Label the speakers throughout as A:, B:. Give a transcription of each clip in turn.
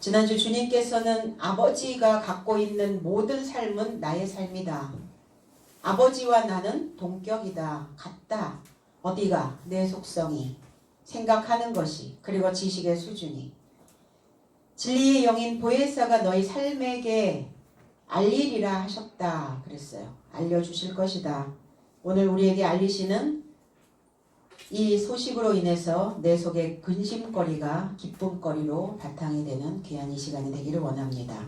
A: 지난주 주님께서는 아버지가 갖고 있는 모든 삶은 나의 삶이다. 아버지와 나는 동격이다. 같다. 어디가? 내 속성이. 생각하는 것이. 그리고 지식의 수준이. 진리의 영인 보혜사가 너희 삶에게 알리리라 하셨다. 그랬어요. 알려주실 것이다. 오늘 우리에게 알리시는 이 소식으로 인해서 내 속의 근심거리가 기쁨거리로 바탕이 되는 귀한 이 시간이 되기를 원합니다.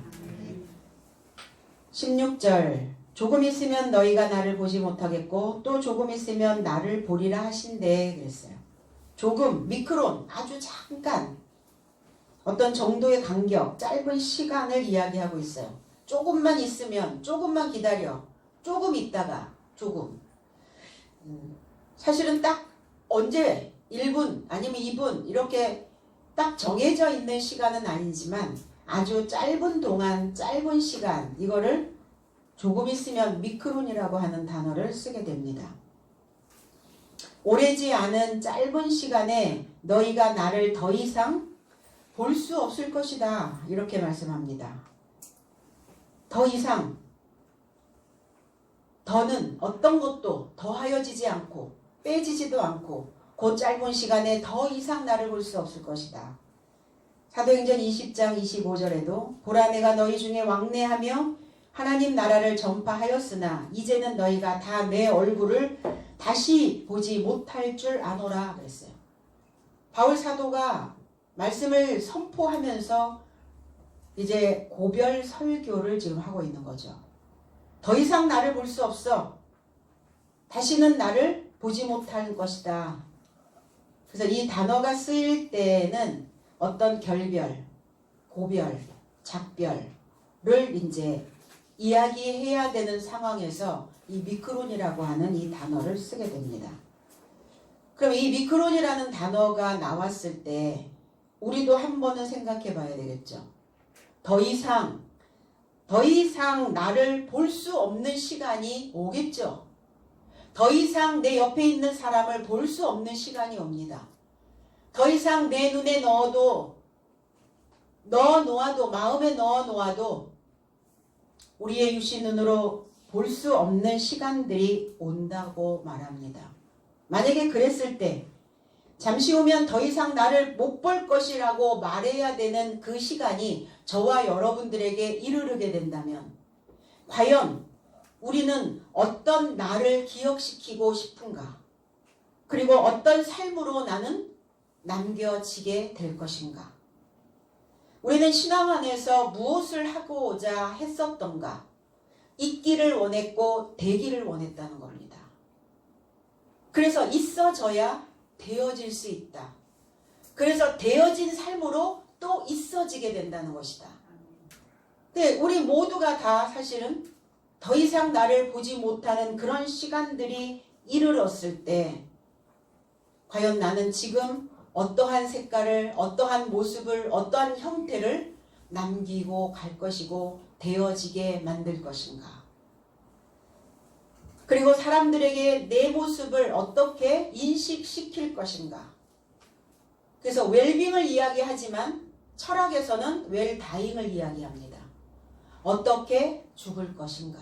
A: 16절 조금 있으면 너희가 나를 보지 못하겠고 또 조금 있으면 나를 보리라 하신대 그랬어요. 조금, 미크론, 아주 잠깐 어떤 정도의 간격, 짧은 시간을 이야기하고 있어요. 조금만 있으면, 조금만 기다려, 조금 있다가, 조금. 사실은 딱 언제 1분 아니면 2분 이렇게 딱 정해져 있는 시간은 아니지만 아주 짧은 동안, 짧은 시간 이거를 조금 있으면 미크론이라고 하는 단어를 쓰게 됩니다. 오래지 않은 짧은 시간에 너희가 나를 더 이상 볼 수 없을 것이다. 이렇게 말씀합니다. 더 이상 더는 어떤 것도 더하여지지 않고 빼지지도 않고 그 짧은 시간에 더 이상 나를 볼 수 없을 것이다. 사도행전 20장 25절에도 보라 내가 너희 중에 왕래하며 하나님 나라를 전파하였으나 이제는 너희가 다 내 얼굴을 다시 보지 못할 줄 아노라 그랬어요. 바울 사도가 말씀을 선포하면서 이제 고별 설교를 지금 하고 있는 거죠. 더 이상 나를 볼 수 없어. 다시는 나를 보지 못할 것이다. 그래서 이 단어가 쓰일 때는 어떤 결별, 고별, 작별을 이제 이야기해야 되는 상황에서 이 미크론이라고 하는 이 단어를 쓰게 됩니다. 그럼 이 미크론이라는 단어가 나왔을 때 우리도 한 번은 생각해 봐야 되겠죠. 더 이상 나를 볼 수 없는 시간이 오겠죠. 더 이상 내 옆에 있는 사람을 볼 수 없는 시간이 옵니다. 더 이상 내 눈에 넣어 놓아도 마음에 넣어 놓아도 우리의 육신 눈으로 볼 수 없는 시간들이 온다고 말합니다. 만약에 그랬을 때 잠시 후면 더 이상 나를 못 볼 것이라고 말해야 되는 그 시간이 저와 여러분들에게 이르르게 된다면 과연 우리는 어떤 나를 기억시키고 싶은가? 그리고 어떤 삶으로 나는 남겨지게 될 것인가? 우리는 신앙 안에서 무엇을 하고자 했었던가? 있기를 원했고 되기를 원했다는 겁니다. 그래서 있어져야 되어질 수 있다. 그래서 되어진 삶으로 또 있어지게 된다는 것이다. 근데 우리 모두가 다 사실은 더 이상 나를 보지 못하는 그런 시간들이 이르렀을 때 과연 나는 지금 어떠한 색깔을, 어떠한 모습을, 어떠한 형태를 남기고 갈 것이고 되어지게 만들 것인가? 그리고 사람들에게 내 모습을 어떻게 인식시킬 것인가? 그래서 웰빙을 이야기하지만 철학에서는 웰다잉을 이야기합니다. 어떻게 죽을 것인가?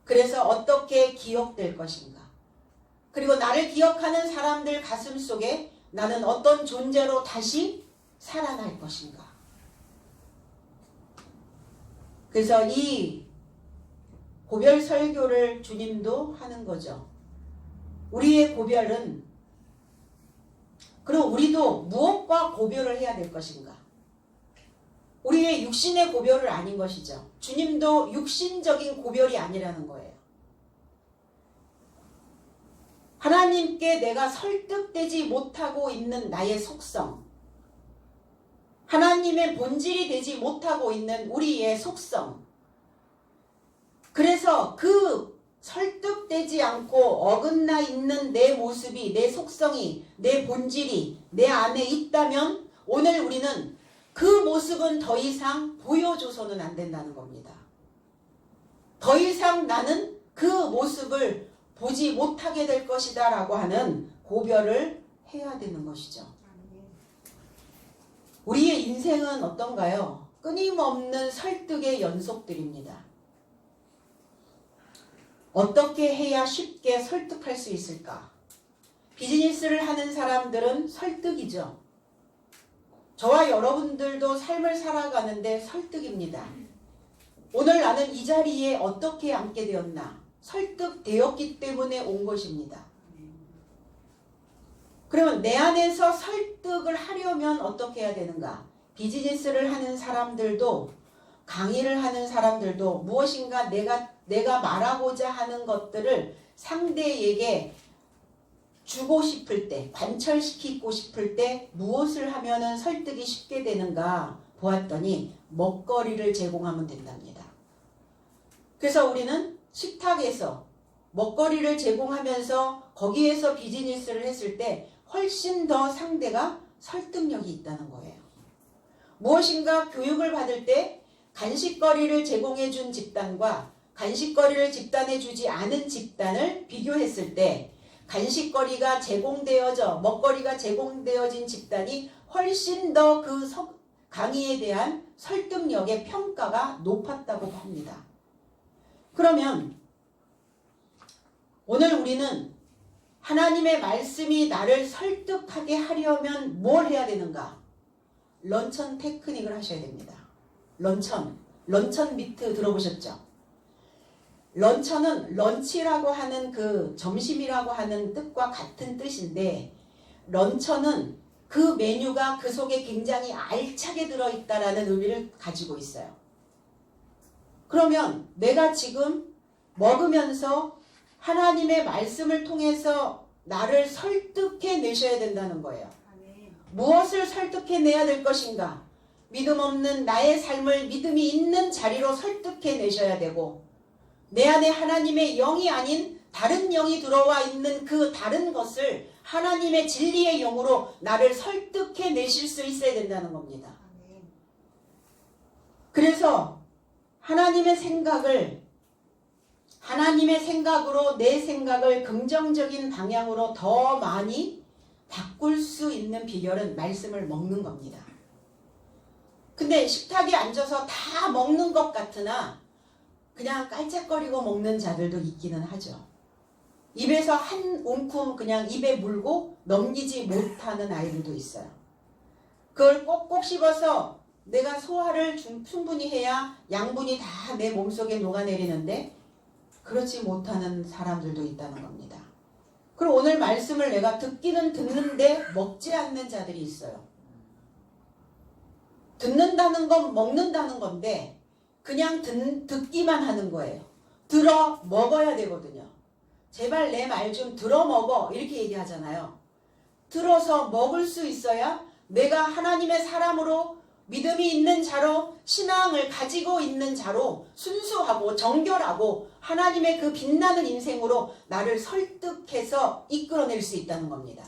A: 그래서 어떻게 기억될 것인가? 그리고 나를 기억하는 사람들 가슴 속에 나는 어떤 존재로 다시 살아날 것인가? 그래서 이 고별 설교를 주님도 하는 거죠. 우리의 고별은 그럼 우리도 무엇과 고별을 해야 될 것인가? 우리의 육신의 고별을 아닌 것이죠. 주님도 육신적인 고별이 아니라는 거예요. 하나님께 내가 설득되지 못하고 있는 나의 속성, 하나님의 본질이 되지 못하고 있는 우리의 속성, 그래서 그 설득되지 않고 어긋나 있는 내 모습이, 내 속성이, 내 본질이 내 안에 있다면 오늘 우리는 그 모습은 더 이상 보여줘서는 안 된다는 겁니다. 더 이상 나는 그 모습을 보지 못하게 될 것이다 라고 하는 고별을 해야 되는 것이죠. 우리의 인생은 어떤가요? 끊임없는 설득의 연속들입니다. 어떻게 해야 쉽게 설득할 수 있을까? 비즈니스를 하는 사람들은 설득이죠. 저와 여러분들도 삶을 살아가는데 설득입니다. 오늘 나는 이 자리에 어떻게 앉게 되었나? 설득되었기 때문에 온 것입니다. 그러면 내 안에서 설득을 하려면 어떻게 해야 되는가? 비즈니스를 하는 사람들도, 강의를 하는 사람들도 무엇인가 내가 말하고자 하는 것들을 상대에게 주고 싶을 때, 관철시키고 싶을 때 무엇을 하면은 설득이 쉽게 되는가 보았더니 먹거리를 제공하면 된답니다. 그래서 우리는 식탁에서 먹거리를 제공하면서 거기에서 비즈니스를 했을 때 훨씬 더 상대가 설득력이 있다는 거예요. 무엇인가 교육을 받을 때 간식거리를 제공해 준 집단과 간식거리를 집단해 주지 않은 집단을 비교했을 때 간식거리가 먹거리가 제공되어진 집단이 훨씬 더 그 강의에 대한 설득력의 평가가 높았다고 합니다. 그러면 오늘 우리는 하나님의 말씀이 나를 설득하게 하려면 뭘 해야 되는가? 런천 테크닉을 하셔야 됩니다. 런천 미트 들어보셨죠? 런천은 런치라고 하는 그 점심이라고 하는 뜻과 같은 뜻인데 런천은 그 메뉴가 그 속에 굉장히 알차게 들어있다라는 의미를 가지고 있어요. 그러면 내가 지금 먹으면서 하나님의 말씀을 통해서 나를 설득해 내셔야 된다는 거예요. 무엇을 설득해 내야 될 것인가? 믿음 없는 나의 삶을 믿음이 있는 자리로 설득해 내셔야 되고 내 안에 하나님의 영이 아닌 다른 영이 들어와 있는 그 다른 것을 하나님의 진리의 영으로 나를 설득해 내실 수 있어야 된다는 겁니다. 그래서 하나님의 생각으로 내 생각을 긍정적인 방향으로 더 많이 바꿀 수 있는 비결은 말씀을 먹는 겁니다. 근데 식탁에 앉아서 다 먹는 것 같으나 그냥 깔짝거리고 먹는 자들도 있기는 하죠. 입에서 한 움큼 그냥 입에 물고 넘기지 못하는 아이들도 있어요. 그걸 꼭꼭 씹어서 내가 소화를 충분히 해야 양분이 다 내 몸속에 녹아내리는데 그렇지 못하는 사람들도 있다는 겁니다. 그리고 오늘 말씀을 내가 듣기는 듣는데 먹지 않는 자들이 있어요. 듣는다는 건 먹는다는 건데 그냥 듣기만 하는 거예요. 들어 먹어야 되거든요. 제발 내 말 좀 들어 먹어 이렇게 얘기하잖아요. 들어서 먹을 수 있어야 내가 하나님의 사람으로 믿음이 있는 자로 신앙을 가지고 있는 자로 순수하고 정결하고 하나님의 그 빛나는 인생으로 나를 설득해서 이끌어낼 수 있다는 겁니다.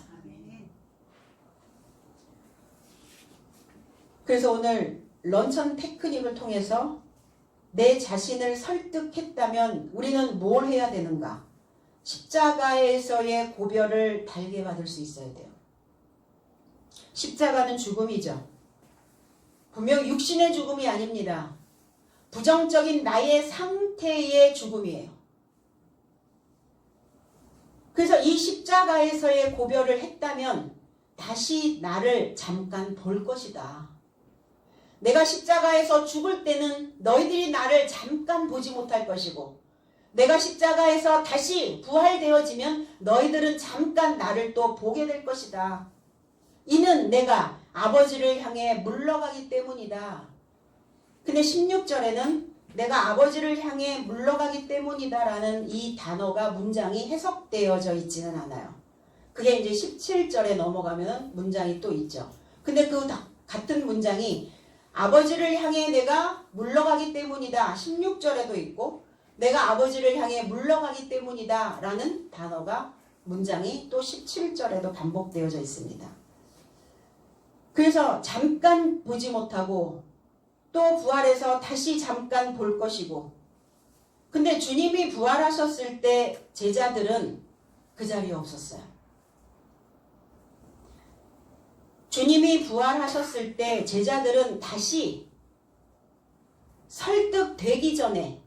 A: 그래서 오늘 런천 테크닉을 통해서 내 자신을 설득했다면 우리는 뭘 해야 되는가? 십자가에서의 고별을 달게 받을 수 있어야 돼요. 십자가는 죽음이죠. 분명 육신의 죽음이 아닙니다. 부정적인 나의 상태의 죽음이에요. 그래서 이 십자가에서의 고별을 했다면 다시 나를 잠깐 볼 것이다. 내가 십자가에서 죽을 때는 너희들이 나를 잠깐 보지 못할 것이고 내가 십자가에서 다시 부활되어지면 너희들은 잠깐 나를 또 보게 될 것이다. 이는 내가 아버지를 향해 물러가기 때문이다. 근데 16절에는 내가 아버지를 향해 물러가기 때문이다 라는 이 단어가 문장이 해석되어져 있지는 않아요. 그게 이제 17절에 넘어가면 문장이 또 있죠. 근데 그 같은 문장이 아버지를 향해 내가 물러가기 때문이다 16절에도 있고 내가 아버지를 향해 물러가기 때문이다 라는 단어가 문장이 또 17절에도 반복되어져 있습니다. 그래서 잠깐 보지 못하고 또 부활해서 다시 잠깐 볼 것이고 근데 주님이 부활하셨을 때 제자들은 그 자리에 없었어요. 주님이 부활하셨을 때 제자들은 다시 설득되기 전에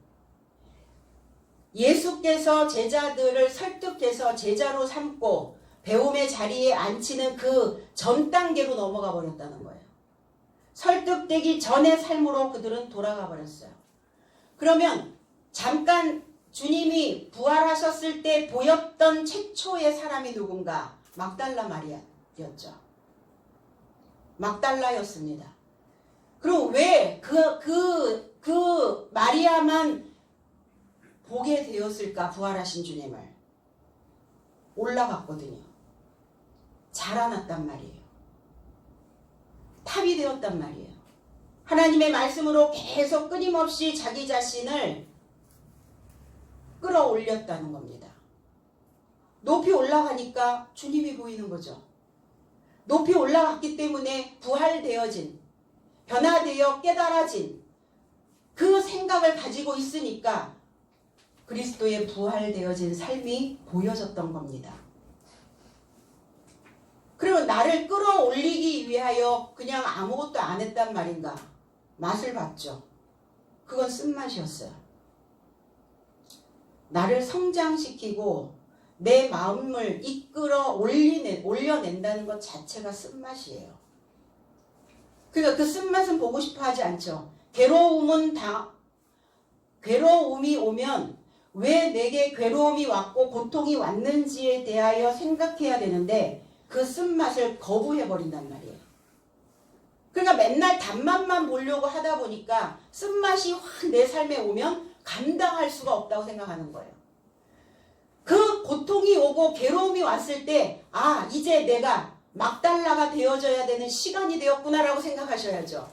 A: 예수께서 제자들을 설득해서 제자로 삼고 배움의 자리에 앉히는 그 전 단계로 넘어가 버렸다는 거예요. 설득되기 전의 삶으로 그들은 돌아가 버렸어요. 그러면 잠깐 주님이 부활하셨을 때 보였던 최초의 사람이 누군가? 막달라 마리아였죠. 막달라였습니다. 그럼 왜 그 마리아만 보게 되었을까? 부활하신 주님을. 올라갔거든요. 자라났단 말이에요. 탑이 되었단 말이에요. 하나님의 말씀으로 계속 끊임없이 자기 자신을 끌어올렸다는 겁니다. 높이 올라가니까 주님이 보이는 거죠. 높이 올라갔기 때문에 부활되어진, 변화되어 깨달아진 그 생각을 가지고 있으니까 그리스도의 부활되어진 삶이 보여졌던 겁니다. 그리고 나를 끌어올리기 위하여 그냥 아무것도 안 했단 말인가? 맛을 봤죠. 그건 쓴맛이었어요. 나를 성장시키고 내 마음을 이끌어 올려낸다는 것 자체가 쓴맛이에요. 그러니까 그 쓴맛은 보고 싶어 하지 않죠. 괴로움이 오면 왜 내게 괴로움이 왔고 고통이 왔는지에 대하여 생각해야 되는데 그 쓴맛을 거부해버린단 말이에요. 그러니까 맨날 단맛만 보려고 하다 보니까 쓴맛이 확 내 삶에 오면 감당할 수가 없다고 생각하는 거예요. 그 고통이 오고 괴로움이 왔을 때 이제 내가 막달라가 되어져야 되는 시간이 되었구나라고 생각하셔야죠.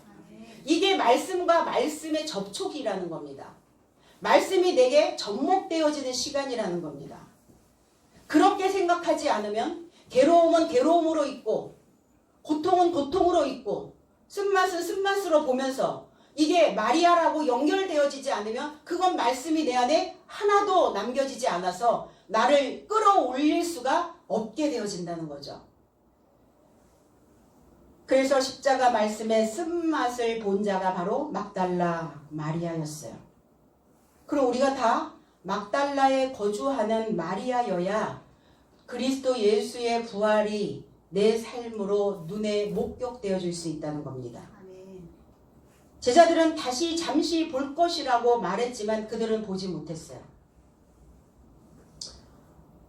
A: 이게 말씀과 말씀의 접촉이라는 겁니다. 말씀이 내게 접목되어지는 시간이라는 겁니다. 그렇게 생각하지 않으면 괴로움은 괴로움으로 있고 고통은 고통으로 있고 쓴맛은 쓴맛으로 보면서 이게 마리아라고 연결되어지지 않으면 그건 말씀이 내 안에 하나도 남겨지지 않아서 나를 끌어올릴 수가 없게 되어진다는 거죠. 그래서 십자가 말씀의 쓴맛을 본 자가 바로 막달라 마리아였어요. 그럼 우리가 다 막달라에 거주하는 마리아여야 그리스도 예수의 부활이 내 삶으로 눈에 목격되어질 수 있다는 겁니다. 제자들은 다시 잠시 볼 것이라고 말했지만 그들은 보지 못했어요.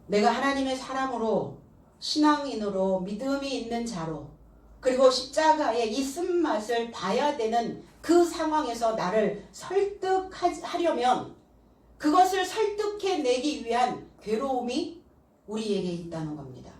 A: 내가 하나님의 사람으로 신앙인으로 믿음이 있는 자로 그리고 십자가의 이 쓴맛을 봐야 되는 그 상황에서 나를 설득하려면 그것을 설득해내기 위한 괴로움이 우리에게 있다는 겁니다.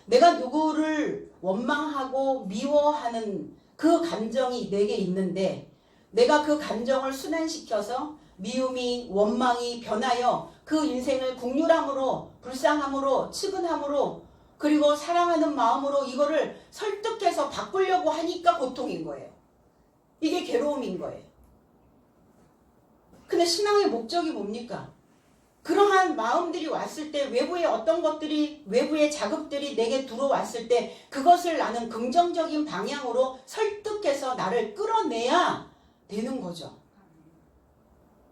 A: 내가 누구를 원망하고 미워하는 그 감정이 내게 있는데 내가 그 감정을 순환시켜서 미움이 원망이 변하여 그 인생을 국률함으로 불쌍함으로 측은함으로 그리고 사랑하는 마음으로 이거를 설득해서 바꾸려고 하니까 고통인 거예요. 이게 괴로움인 거예요. 근데 신앙의 목적이 뭡니까? 그러한 마음들이 왔을 때 외부의 어떤 것들이 외부의 자극들이 내게 들어왔을 때 그것을 나는 긍정적인 방향으로 설득해서 나를 끌어내야 되는 거죠.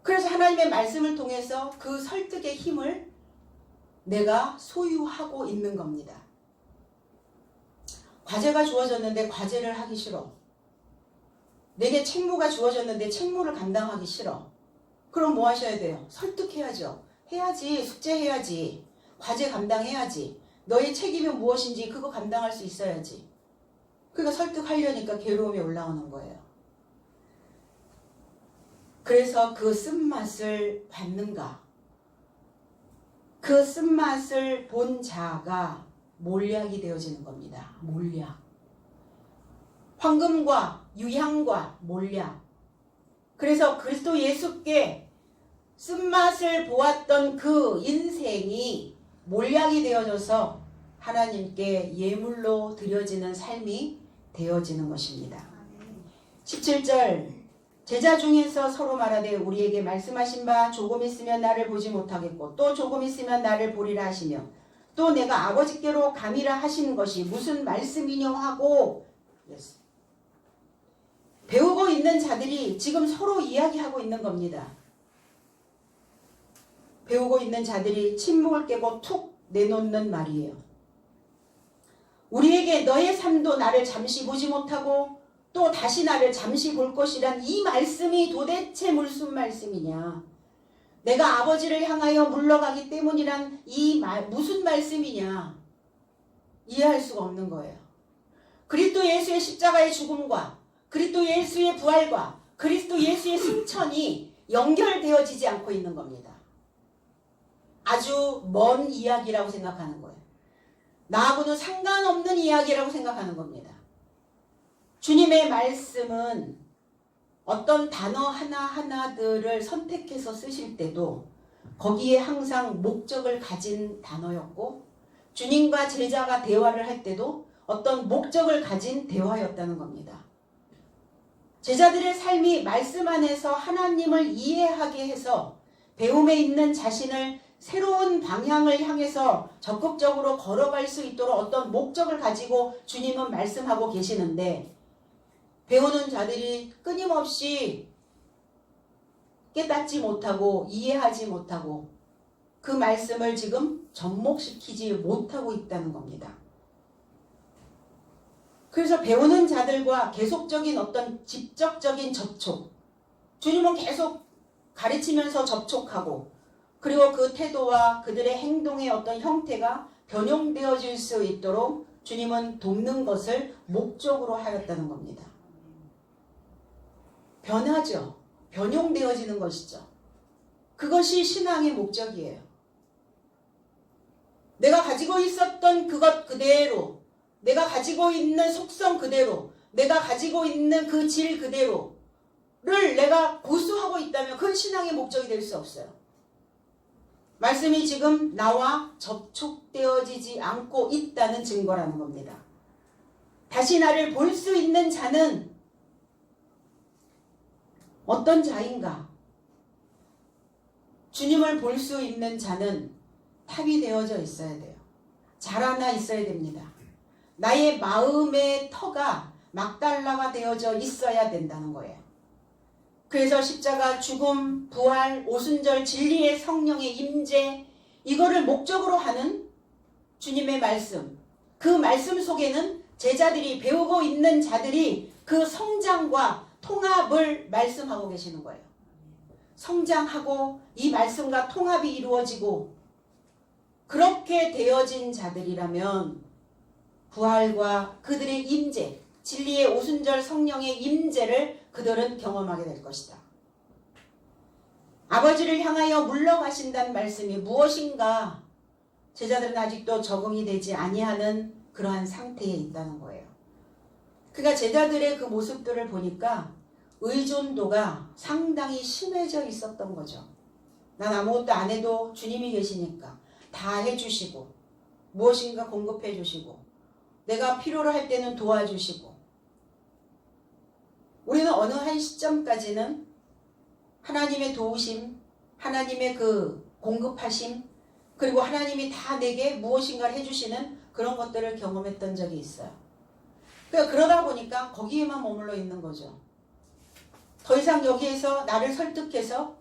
A: 그래서 하나님의 말씀을 통해서 그 설득의 힘을 내가 소유하고 있는 겁니다. 과제가 주어졌는데 과제를 하기 싫어. 내게 책무가 주어졌는데 책무를 감당하기 싫어. 그럼 뭐 하셔야 돼요? 설득해야죠. 해야지. 숙제해야지. 과제 감당해야지. 너의 책임이 무엇인지 그거 감당할 수 있어야지. 그러니까 설득하려니까 괴로움이 올라오는 거예요. 그래서 그 쓴맛을 받는가? 그 쓴맛을 본 자가 몰약이 되어지는 겁니다. 몰약. 황금과 유향과 몰약. 그래서 그리스도 예수께 쓴맛을 보았던 그 인생이 몰약이 되어져서 하나님께 예물로 드려지는 삶이 되어지는 것입니다. 17절 제자 중에서 서로 말하되 우리에게 말씀하신 바 조금 있으면 나를 보지 못하겠고 또 조금 있으면 나를 보리라 하시며 또 내가 아버지께로 감이라 하신 것이 무슨 말씀이뇨 하고 그랬어요. 배우고 있는 자들이 지금 서로 이야기하고 있는 겁니다. 배우고 있는 자들이 침묵을 깨고 툭 내놓는 말이에요. 우리에게 너의 삶도 나를 잠시 보지 못하고 또 다시 나를 잠시 볼 것이란 이 말씀이 도대체 무슨 말씀이냐. 내가 아버지를 향하여 물러가기 때문이란 이 말 무슨 말씀이냐. 이해할 수가 없는 거예요. 그리스도 예수의 십자가의 죽음과 그리스도 예수의 부활과 그리스도 예수의 승천이 연결되어지지 않고 있는 겁니다. 아주 먼 이야기라고 생각하는 거예요. 나하고는 상관없는 이야기라고 생각하는 겁니다. 주님의 말씀은 어떤 단어 하나하나들을 선택해서 쓰실 때도 거기에 항상 목적을 가진 단어였고 주님과 제자가 대화를 할 때도 어떤 목적을 가진 대화였다는 겁니다. 제자들의 삶이 말씀 안에서 하나님을 이해하게 해서 배움에 있는 자신을 새로운 방향을 향해서 적극적으로 걸어갈 수 있도록 어떤 목적을 가지고 주님은 말씀하고 계시는데 배우는 자들이 끊임없이 깨닫지 못하고 이해하지 못하고 그 말씀을 지금 접목시키지 못하고 있다는 겁니다. 그래서 배우는 자들과 계속적인 어떤 직접적인 접촉, 주님은 계속 가르치면서 접촉하고 그리고 그 태도와 그들의 행동의 어떤 형태가 변형되어질 수 있도록 주님은 돕는 것을 목적으로 하였다는 겁니다. 변하죠. 변형되어지는 것이죠. 그것이 신앙의 목적이에요. 내가 가지고 있었던 그것 그대로, 내가 가지고 있는 속성 그대로, 내가 가지고 있는 그 질 그대로를 내가 고수하고 있다면 그건 신앙의 목적이 될 수 없어요. 말씀이 지금 나와 접촉되어지지 않고 있다는 증거라는 겁니다. 다시 나를 볼 수 있는 자는 어떤 자인가? 주님을 볼 수 있는 자는 탑이 되어져 있어야 돼요. 자라나 있어야 됩니다. 나의 마음의 터가 막달라가 되어져 있어야 된다는 거예요. 그래서 십자가, 죽음, 부활, 오순절, 진리의 성령의 임재 이거를 목적으로 하는 주님의 말씀. 그 말씀 속에는 제자들이 배우고 있는 자들이 그 성장과 통합을 말씀하고 계시는 거예요. 성장하고 이 말씀과 통합이 이루어지고 그렇게 되어진 자들이라면 부활과 그들의 임재, 진리의 오순절 성령의 임재를 그들은 경험하게 될 것이다. 아버지를 향하여 물러가신다는 말씀이 무엇인가 제자들은 아직도 적응이 되지 아니하는 그러한 상태에 있다는 거예요. 그러니까 제자들의 그 모습들을 보니까 의존도가 상당히 심해져 있었던 거죠. 난 아무것도 안 해도 주님이 계시니까 다 해주시고 무엇인가 공급해 주시고 내가 필요로 할 때는 도와주시고 우리는 어느 한 시점까지는 하나님의 도우심, 하나님의 그 공급하심 그리고 하나님이 다 내게 무엇인가를 해주시는 그런 것들을 경험했던 적이 있어요. 그러니까 그러다 보니까 거기에만 머물러 있는 거죠. 더 이상 여기에서 나를 설득해서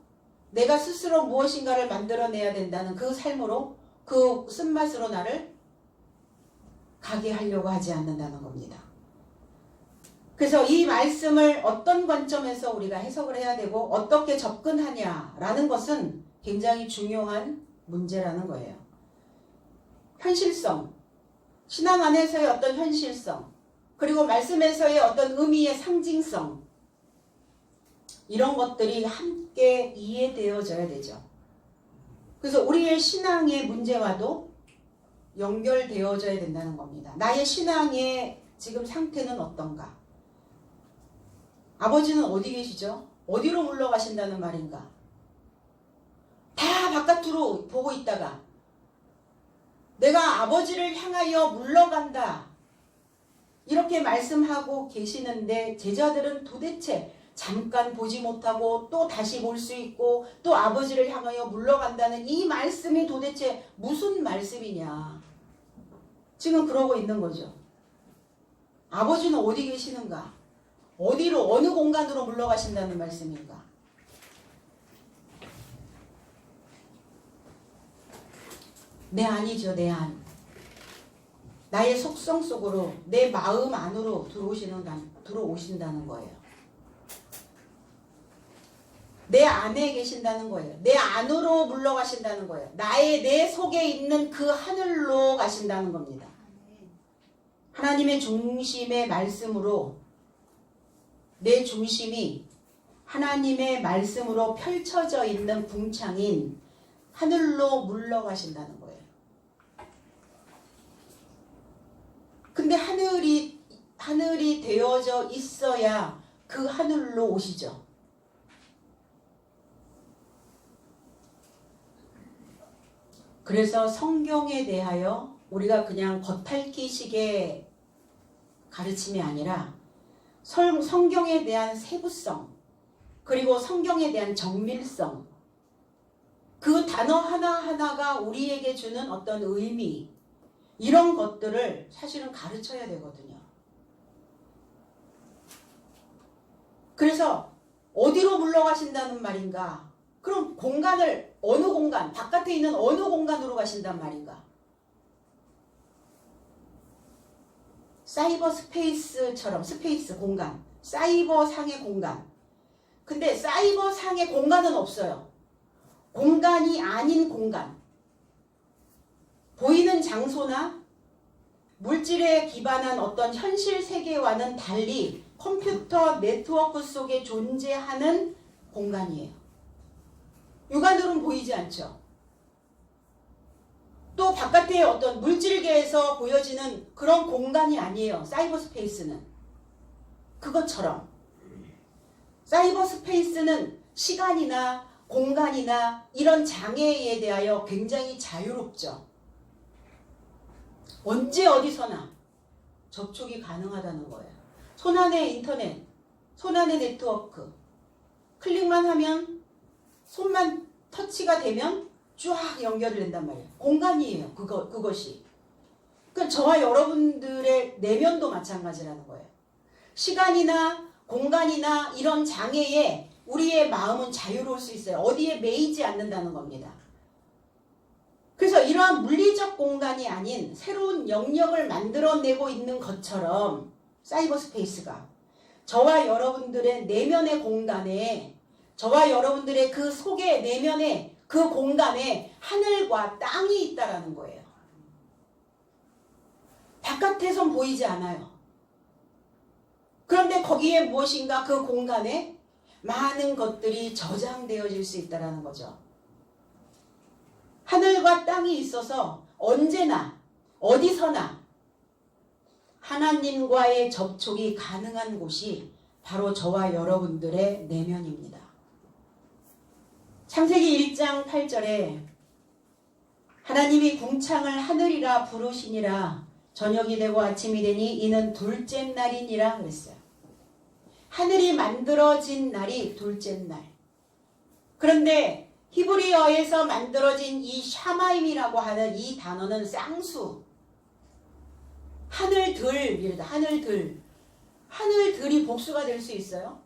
A: 내가 스스로 무엇인가를 만들어내야 된다는 그 삶으로 그 쓴맛으로 나를 가게 하려고 하지 않는다는 겁니다. 그래서 이 말씀을 어떤 관점에서 우리가 해석을 해야 되고 어떻게 접근하냐라는 것은 굉장히 중요한 문제라는 거예요. 현실성, 신앙 안에서의 어떤 현실성, 그리고 말씀에서의 어떤 의미의 상징성 이런 것들이 함께 이해되어져야 되죠. 그래서 우리의 신앙의 문제와도 연결되어져야 된다는 겁니다. 나의 신앙의 지금 상태는 어떤가? 아버지는 어디 계시죠? 어디로 물러가신다는 말인가? 다 바깥으로 보고 있다가 내가 아버지를 향하여 물러간다 이렇게 말씀하고 계시는데 제자들은 도대체 잠깐 보지 못하고 또 다시 볼 수 있고 또 아버지를 향하여 물러간다는 이 말씀이 도대체 무슨 말씀이냐. 지금 그러고 있는 거죠. 아버지는 어디 계시는가? 어디로, 어느 공간으로 물러가신다는 말씀인가? 내 안이죠, 내 안. 나의 속성 속으로, 내 마음 안으로 들어오신다는 거예요. 내 안에 계신다는 거예요. 내 안으로 물러가신다는 거예요. 내 속에 있는 그 하늘로 가신다는 겁니다. 하나님의 중심의 말씀으로, 내 중심이 하나님의 말씀으로 펼쳐져 있는 궁창인 하늘로 물러가신다는 거예요. 근데 하늘이 되어져 있어야 그 하늘로 오시죠. 그래서 성경에 대하여 우리가 그냥 겉핥기식의 가르침이 아니라 성경에 대한 세부성, 그리고 성경에 대한 정밀성, 그 단어 하나하나가 우리에게 주는 어떤 의미, 이런 것들을 사실은 가르쳐야 되거든요. 그래서 어디로 물러가신다는 말인가? 그럼 공간을 어느 공간, 바깥에 있는 어느 공간으로 가신단 말인가? 사이버 스페이스처럼, 스페이스 공간, 사이버 상의 공간. 근데 사이버 상의 공간은 없어요. 공간이 아닌 공간. 보이는 장소나 물질에 기반한 어떤 현실 세계와는 달리 컴퓨터 네트워크 속에 존재하는 공간이에요. 육안으로는 보이지 않죠. 또 바깥의 어떤 물질계에서 보여지는 그런 공간이 아니에요. 사이버 스페이스는. 그것처럼 사이버 스페이스는 시간이나 공간이나 이런 장애에 대하여 굉장히 자유롭죠. 언제 어디서나 접촉이 가능하다는 거예요. 손안의 인터넷, 손안의 네트워크. 클릭만 하면, 손만 터치가 되면 쫙 연결을 된단 말이에요. 공간이에요. 그것이. 그러니까 저와 여러분들의 내면도 마찬가지라는 거예요. 시간이나 공간이나 이런 장애에 우리의 마음은 자유로울 수 있어요. 어디에 매이지 않는다는 겁니다. 그래서 이러한 물리적 공간이 아닌 새로운 영역을 만들어내고 있는 것처럼 사이버 스페이스가 저와 여러분들의 내면의 공간에, 저와 여러분들의 그 속의 내면의 그 공간에 하늘과 땅이 있다라는 거예요. 바깥에선 보이지 않아요. 그런데 거기에 무엇인가 그 공간에 많은 것들이 저장되어질 수 있다는 거죠. 하늘과 땅이 있어서 언제나 어디서나 하나님과의 접촉이 가능한 곳이 바로 저와 여러분들의 내면입니다. 창세기 1장 8절에 하나님이 궁창을 하늘이라 부르시니라 저녁이 되고 아침이 되니 이는 둘째 날이니라 그랬어요. 하늘이 만들어진 날이 둘째 날. 그런데 히브리어에서 만들어진 이 샤마임이라고 하는 이 단어는 쌍수. 하늘들, 하늘들. 하늘들이 복수가 될 수 있어요?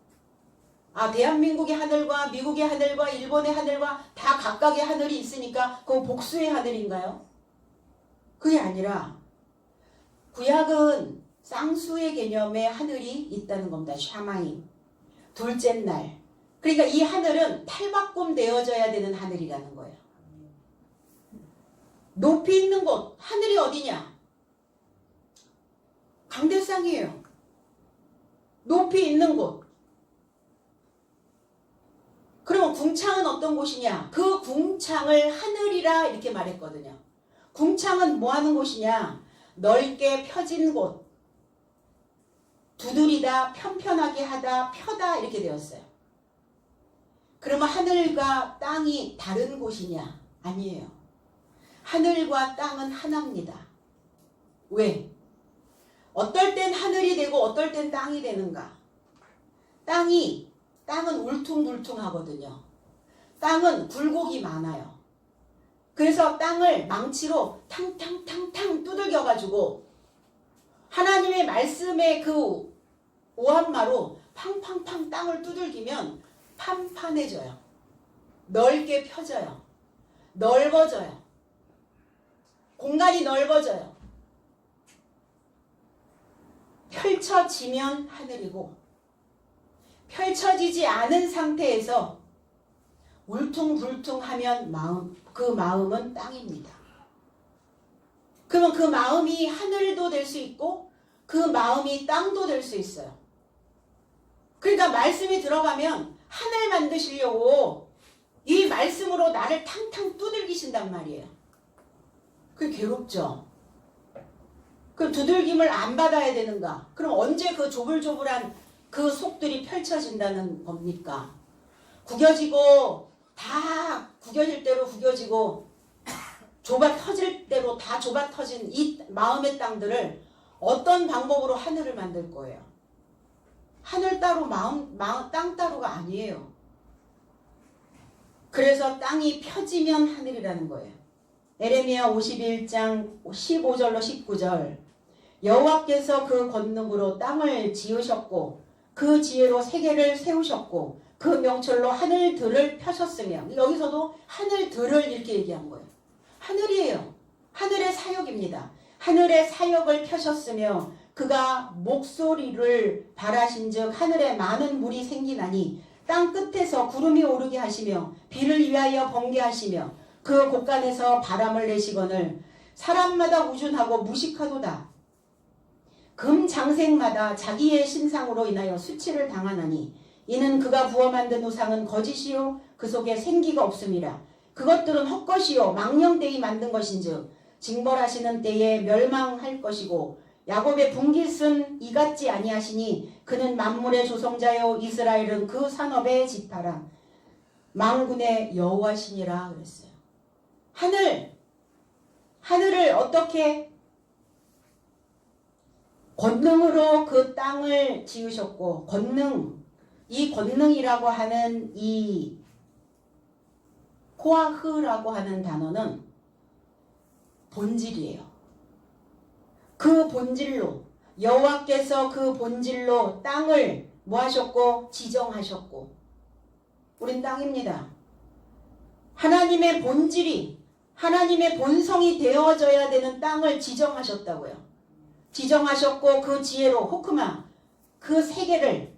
A: 대한민국의 하늘과 미국의 하늘과 일본의 하늘과 다 각각의 하늘이 있으니까 그건 복수의 하늘인가요? 그게 아니라 구약은 쌍수의 개념의 하늘이 있다는 겁니다. 샤마임. 둘째 날. 그러니까 이 하늘은 탈바꿈 되어져야 되는 하늘이라는 거예요. 높이 있는 곳, 하늘이 어디냐? 강대상이에요. 높이 있는 곳. 그럼 궁창은 어떤 곳이냐? 그 궁창을 하늘이라 이렇게 말했거든요. 궁창은 뭐 하는 곳이냐? 넓게 펴진 곳. 두드리다, 편편하게 하다, 펴다 이렇게 되었어요. 그러면 하늘과 땅이 다른 곳이냐? 아니에요. 하늘과 땅은 하나입니다. 왜? 어떨 땐 하늘이 되고 어떨 땐 땅이 되는가? 땅이 땅은 울퉁불퉁하거든요. 땅은 굴곡이 많아요. 그래서 땅을 망치로 탕탕탕탕 두들겨가지고 하나님의 말씀의 그 오한마로 팡팡팡 땅을 두들기면 판판해져요. 넓게 펴져요. 넓어져요. 공간이 넓어져요. 펼쳐지면 하늘이고 펼쳐지지 않은 상태에서 울퉁불퉁하면 그 마음은 땅입니다. 그러면 그 마음이 하늘도 될 수 있고 그 마음이 땅도 될 수 있어요. 그러니까 말씀이 들어가면 하늘 만드시려고 이 말씀으로 나를 탕탕 두들기신단 말이에요. 그게 괴롭죠. 그 두들김을 안 받아야 되는가? 그럼 언제 그 조불조불한 그 속들이 펼쳐진다는 겁니까? 구겨지고 다 구겨질 대로 구겨지고 좁아 터질 대로 다 좁아 터진 이 마음의 땅들을 어떤 방법으로 하늘을 만들 거예요? 하늘 따로 땅 따로가 아니에요. 그래서 땅이 펴지면 하늘이라는 거예요. 에레미야 51장 15절로 19절 여호와께서 그 권능으로 땅을 지으셨고 그 지혜로 세계를 세우셨고 그 명철로 하늘들을 펴셨으며 여기서도 하늘들을 이렇게 얘기한 거예요. 하늘이에요. 하늘의 사역입니다. 하늘의 사역을 펴셨으며 그가 목소리를 바라신즉 하늘에 많은 물이 생기나니 땅 끝에서 구름이 오르게 하시며 비를 위하여 번개하시며 그 곳간에서 바람을 내시거늘 사람마다 우준하고 무식하도다. 금 장생마다 자기의 신상으로 인하여 수치를 당하나니 이는 그가 부어 만든 우상은 거짓이요 그 속에 생기가 없음이라. 그것들은 헛것이요 망령되이 만든 것인즉 징벌하시는 때에 멸망할 것이고 야곱의 분깃은 이같지 아니하시니 그는 만물의 조성자요 이스라엘은 그 산업의 지파라. 만군의 여호와시니라 그랬어요. 하늘을 어떻게 권능으로 그 땅을 지으셨고 이 권능이라고 하는 이 코아흐라고 하는 단어는 본질이에요. 그 본질로 여호와께서 그 본질로 땅을 뭐 하셨고 지정하셨고 우린 땅입니다. 하나님의 본질이 하나님의 본성이 되어져야 되는 땅을 지정하셨다고요. 지정하셨고 그 지혜로 호크마 그 세계를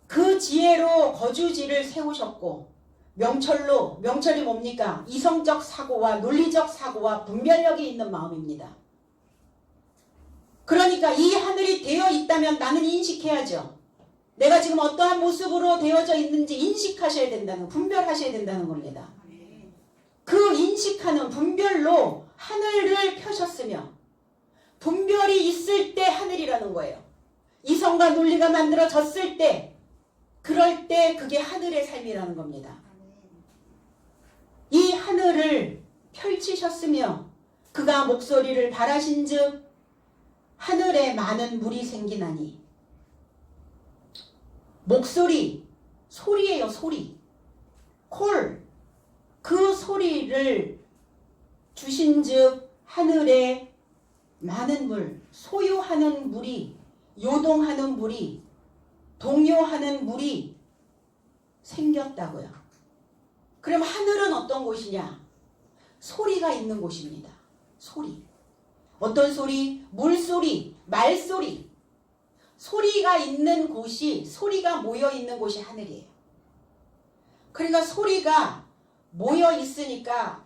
A: 그 지혜로 거주지를 세우셨고 명철이 뭡니까? 이성적 사고와 논리적 사고와 분별력이 있는 마음입니다. 그러니까 이 하늘이 되어 있다면 나는 인식해야죠. 내가 지금 어떠한 모습으로 되어져 있는지 인식하셔야 된다는, 분별하셔야 된다는 겁니다. 그 인식하는 분별로 하늘을 펴셨으며 분별이 있을 때 하늘이라는 거예요. 이성과 논리가 만들어졌을 때 그럴 때 그게 하늘의 삶이라는 겁니다. 이 하늘을 펼치셨으며 그가 목소리를 바라신즉 하늘에 많은 물이 생기나니 목소리, 소리예요. 소리. 콜. 그 소리를 주신즉 하늘에 많은 물, 소요하는 물이, 요동하는 물이, 동요하는 물이 생겼다고요. 그럼 하늘은 어떤 곳이냐? 소리가 있는 곳입니다. 소리. 어떤 소리? 물소리, 말소리. 소리가 있는 곳이, 소리가 모여 있는 곳이 하늘이에요. 그러니까 소리가 모여 있으니까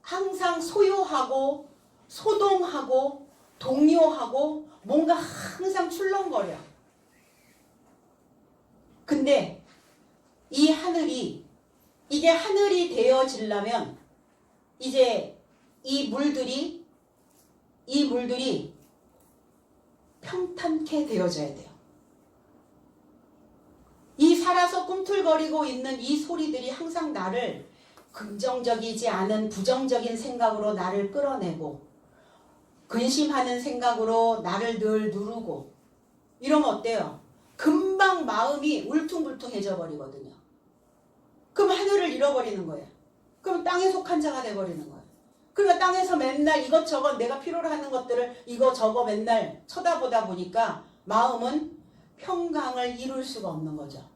A: 항상 소요하고 소동하고 동요하고 뭔가 항상 출렁거려. 근데 이 하늘이, 이게 하늘이 되어지려면 이제 이 물들이 평탄케 되어져야 돼요. 이 살아서 꿈틀거리고 있는 이 소리들이 항상 나를 긍정적이지 않은 부정적인 생각으로 나를 끌어내고 근심하는 생각으로 나를 늘 누르고 이러면 어때요? 금방 마음이 울퉁불퉁해져 버리거든요. 그럼 하늘을 잃어버리는 거예요. 그럼 땅에 속한 자가 돼버리는 거예요. 그러니까 땅에서 맨날 이것저것 내가 필요로 하는 것들을 이거저거 맨날 쳐다보다 보니까 마음은 평강을 이룰 수가 없는 거죠.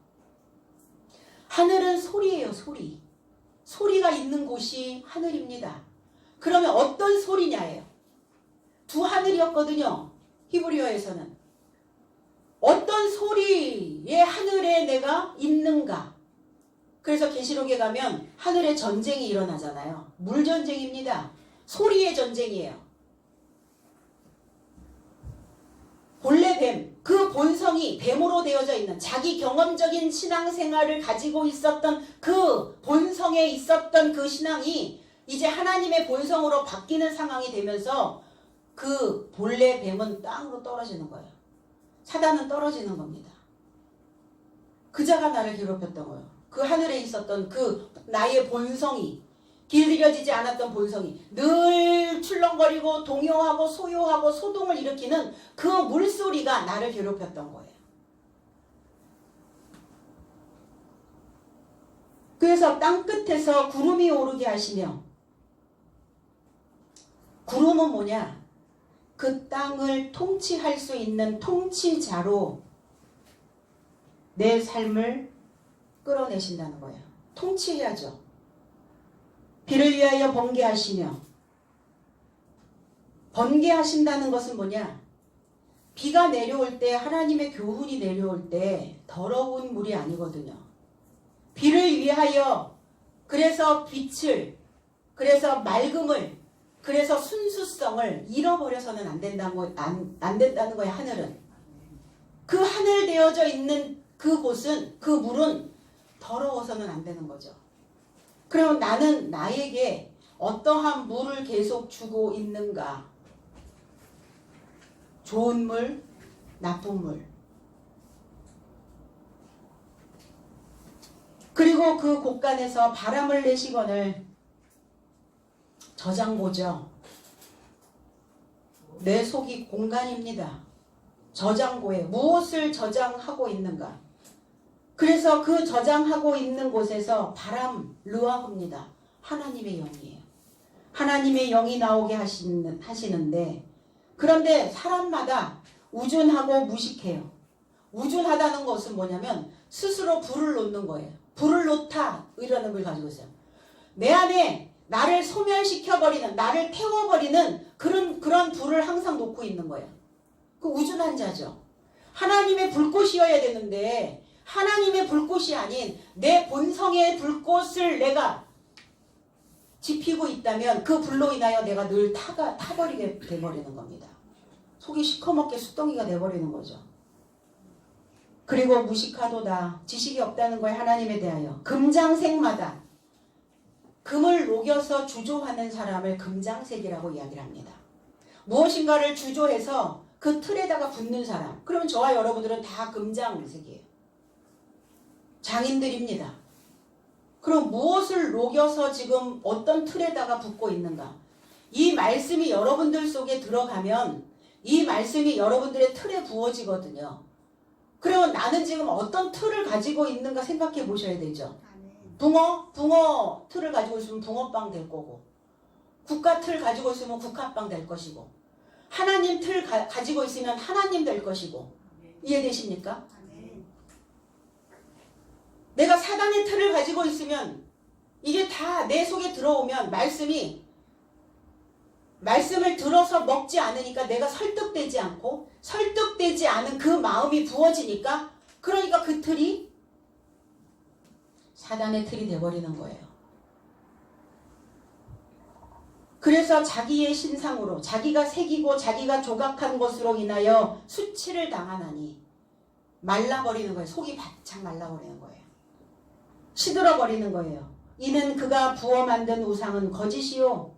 A: 하늘은 소리예요, 소리. 소리가 있는 곳이 하늘입니다. 그러면 어떤 소리냐예요. 두 하늘이었거든요. 히브리어에서는. 어떤 소리의 하늘에 내가 있는가. 그래서 계시록에 가면 하늘에 전쟁이 일어나잖아요. 물전쟁입니다. 소리의 전쟁이에요. 본래 뱀, 그 본성이 뱀으로 되어져 있는 자기 경험적인 신앙생활을 가지고 있었던 그 본성에 있었던 그 신앙이 이제 하나님의 본성으로 바뀌는 상황이 되면서 그 본래 뱀은 땅으로 떨어지는 거예요. 사단은 떨어지는 겁니다. 그 자가 나를 괴롭혔던 거예요. 그 하늘에 있었던 그 나의 본성이, 길들여지지 않았던 본성이 늘 출렁거리고 동요하고 소요하고 소동을 일으키는 그 물소리가 나를 괴롭혔던 거예요. 그래서 땅끝에서 구름이 오르게 하시며, 구름은 뭐냐? 그 땅을 통치할 수 있는 통치자로 내 삶을 끌어내신다는 거예요. 통치해야죠. 비를 위하여 번개하시며, 번개하신다는 것은 뭐냐? 비가 내려올 때, 하나님의 교훈이 내려올 때 더러운 물이 아니거든요. 비를 위하여, 그래서 빛을, 그래서 맑음을, 그래서 순수성을 잃어버려서는 안 된다는 거예요. 하늘은. 그 하늘 되어져 있는 그곳은, 그 물은 더러워서는 안 되는 거죠. 그럼 나는 나에게 어떠한 물을 계속 주고 있는가? 좋은 물, 나쁜 물. 그리고 그 곳간에서 바람을 내시거늘 저장고죠. 내 속이 공간입니다. 저장고에 무엇을 저장하고 있는가? 그래서 그 저장하고 있는 곳에서 바람, 르아흐입니다. 하나님의 영이에요. 하나님의 영이 나오게 하시는데, 그런데 사람마다 우준하고 무식해요. 우준하다는 것은 뭐냐면 스스로 불을 놓는 거예요. 불을 놓다 이라는 걸 가지고 있어요. 내 안에 나를 소멸시켜버리는, 나를 태워버리는 그런 불을 항상 놓고 있는 거예요. 그 우준한 자죠. 하나님의 불꽃이어야 되는데 하나님의 불꽃이 아닌 내 본성의 불꽃을 내가 지피고 있다면 그 불로 인하여 내가 늘 타버리게 돼버리는 겁니다. 속이 시커멓게 숫덩이가 돼버리는 거죠. 그리고 무식하도다. 지식이 없다는 거예요. 하나님에 대하여. 금장색마다 금을 녹여서 주조하는 사람을 금장색이라고 이야기를 합니다. 무엇인가를 주조해서 그 틀에다가 붓는 사람. 그러면 저와 여러분들은 다 금장색이에요. 장인들입니다. 그럼 무엇을 녹여서 지금 어떤 틀에다가 붓고 있는가? 이 말씀이 여러분들 속에 들어가면 이 말씀이 여러분들의 틀에 부어지거든요. 그러면 나는 지금 어떤 틀을 가지고 있는가 생각해 보셔야 되죠. 붕어 틀을 가지고 있으면 붕어빵 될 거고, 국가 틀 가지고 있으면 국화빵 될 것이고, 하나님 틀 가지고 있으면 하나님 될 것이고. 이해되십니까? 내가 사단의 틀을 가지고 있으면 이게 다 내 속에 들어오면 말씀을 들어서 먹지 않으니까 내가 설득되지 않고, 설득되지 않은 그 마음이 부어지니까, 그러니까 그 틀이 사단의 틀이 돼버리는 거예요. 그래서 자기의 신상으로, 자기가 새기고 자기가 조각한 것으로 인하여 수치를 당하나니 말라버리는 거예요. 속이 바짝 말라버리는 거예요. 시들어버리는 거예요. 이는 그가 부어 만든 우상은 거짓이요.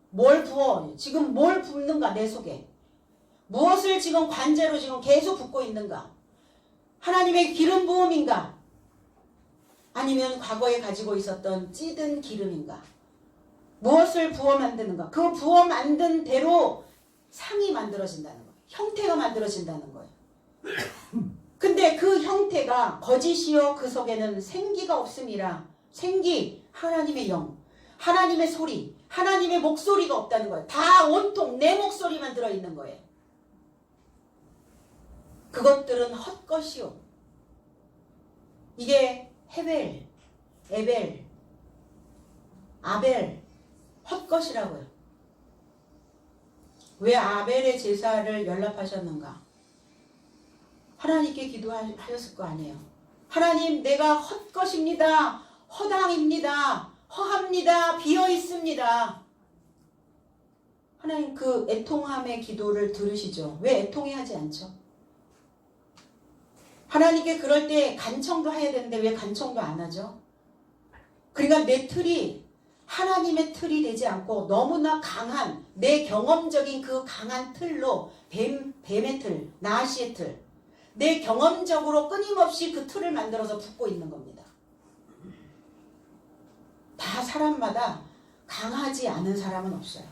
A: 뭘 부어? 지금 뭘 붓는가 내 속에? 무엇을 지금 관제로 지금 계속 붓고 있는가? 하나님의 기름 부음인가? 아니면 과거에 가지고 있었던 찌든 기름인가? 무엇을 부어 만드는가? 그 부어 만든 대로 상이 만들어진다는 거예요. 형태가 만들어진다는 거예요. 근데 그 형태가 거짓이요 그 속에는 생기가 없음이라. 생기, 하나님의 영, 하나님의 소리, 하나님의 목소리가 없다는 거예요. 다 온통 내 목소리만 들어있는 거예요. 그것들은 헛것이요. 이게 헤벨, 에벨, 아벨, 헛것이라고요. 왜 아벨의 제사를 연락하셨는가? 하나님께 기도하셨을 거 아니에요. 하나님, 내가 헛것입니다. 허당입니다. 허합니다. 비어 있습니다. 하나님 그 애통함의 기도를 들으시죠. 왜 애통해 하지 않죠? 하나님께 그럴 때 간청도 해야 되는데 왜 간청도 안 하죠? 그러니까 내 틀이 하나님의 틀이 되지 않고 너무나 강한 내 경험적인 그 강한 틀로 뱀의 틀, 나시의 틀, 내 경험적으로 끊임없이 그 틀을 만들어서 붙고 있는 겁니다. 다 사람마다 강하지 않은 사람은 없어요.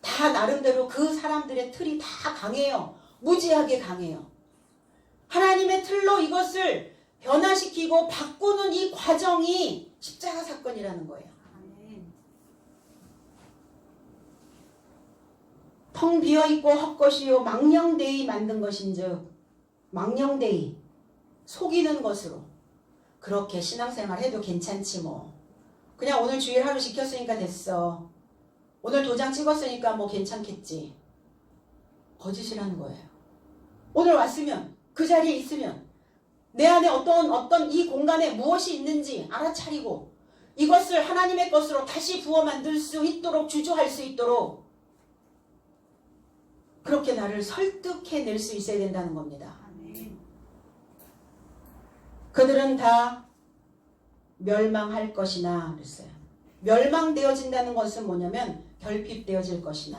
A: 다 나름대로 그 사람들의 틀이 다 강해요. 무지하게 강해요. 하나님의 틀로 이것을 변화시키고 바꾸는 이 과정이 십자가 사건이라는 거예요. 텅 비어있고 헛것이요 망령되이 만든 것인즉 망령되이 속이는 것으로 그렇게 신앙생활 해도 괜찮지 뭐. 그냥 오늘 주일 하루 지켰으니까 됐어. 오늘 도장 찍었으니까 뭐 괜찮겠지. 거짓이라는 거예요. 오늘 왔으면 그 자리에 있으면 내 안에 어떤 이 공간에 무엇이 있는지 알아차리고 이것을 하나님의 것으로 다시 부어 만들 수 있도록 주저할 수 있도록 그렇게 나를 설득해낼 수 있어야 된다는 겁니다. 그들은 다 멸망할 것이나 그랬어요. 멸망되어진다는 것은 뭐냐면 결핍되어질 것이나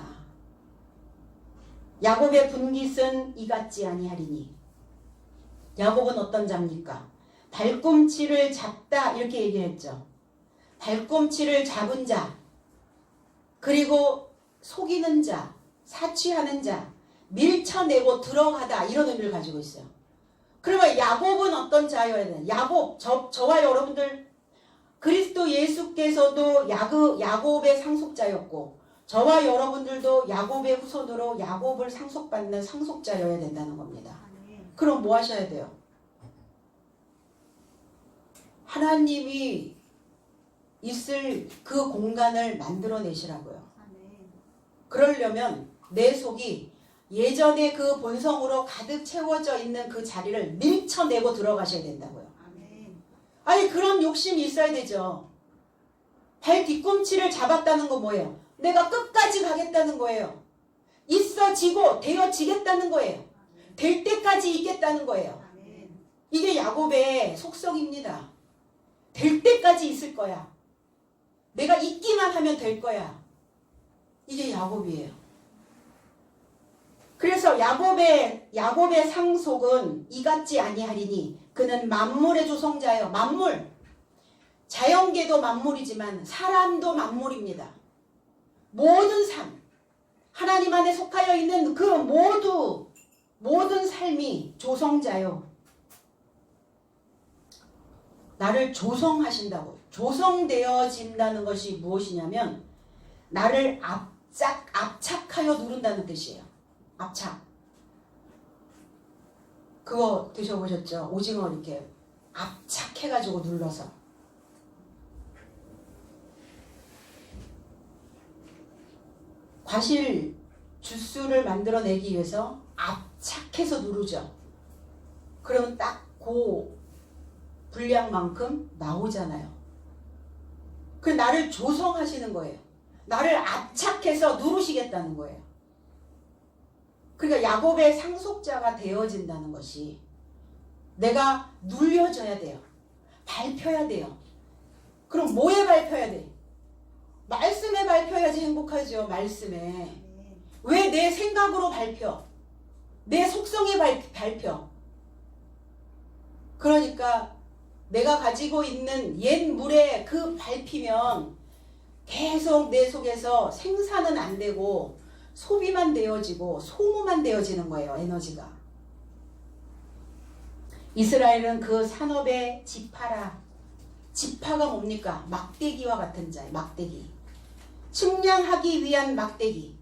A: 야곱의 분깃은 이같지 아니하리니. 야곱은 어떤 자입니까? 발꿈치를 잡다 이렇게 얘기했죠. 발꿈치를 잡은 자, 그리고 속이는 자, 사취하는 자, 밀쳐내고 들어가다 이런 의미를 가지고 있어요. 그러면 야곱은 어떤 자여야 되나? 야곱, 저와 여러분들 그리스도 예수께서도 야곱의 상속자였고 저와 여러분들도 야곱의 후손으로 야곱을 상속받는 상속자여야 된다는 겁니다. 그럼 뭐 하셔야 돼요? 하나님이 있을 그 공간을 만들어내시라고요. 그러려면 내 속이 예전에 그 본성으로 가득 채워져 있는 그 자리를 밀쳐내고 들어가셔야 된다고요. 아니 그런 욕심이 있어야 되죠. 발 뒤꿈치를 잡았다는 건 뭐예요? 내가 끝까지 가겠다는 거예요. 있어지고 되어지겠다는 거예요. 될 때까지 있겠다는 거예요. 이게 야곱의 속성입니다. 될 때까지 있을 거야. 내가 있기만 하면 될 거야. 이게 야곱이에요. 그래서 야곱의 상속은 이같지 아니하리니 그는 만물의 조성자예요. 만물. 자연계도 만물이지만 사람도 만물입니다. 모든 삶. 하나님 안에 속하여 있는 그 모든 삶이 조성자요. 나를 조성하신다고. 조성되어진다는 것이 무엇이냐면 나를 압착하여 누른다는 뜻이에요. 압착. 그거 드셔보셨죠? 오징어 이렇게 압착해가지고 눌러서. 과실 주스를 만들어내기 위해서 압착해서 누르죠. 그러면 딱 그 분량만큼 나오잖아요. 그 나를 조성하시는 거예요. 나를 압착해서 누르시겠다는 거예요. 그러니까 야곱의 상속자가 되어진다는 것이 내가 눌려져야 돼요. 밟혀야 돼요. 그럼 뭐에 밟혀야 돼? 말씀에 밟혀야지 행복하죠. 말씀에. 왜 내 생각으로 밟혀? 내 속성에 밟혀? 그러니까 내가 가지고 있는 옛 물에 그 밟히면 계속 내 속에서 생산은 안 되고 소비만 되어지고 소모만 되어지는 거예요. 에너지가. 이스라엘은 그 산업의 지파라. 지파가 뭡니까? 막대기와 같은 자예요. 막대기. 측량하기 위한 막대기.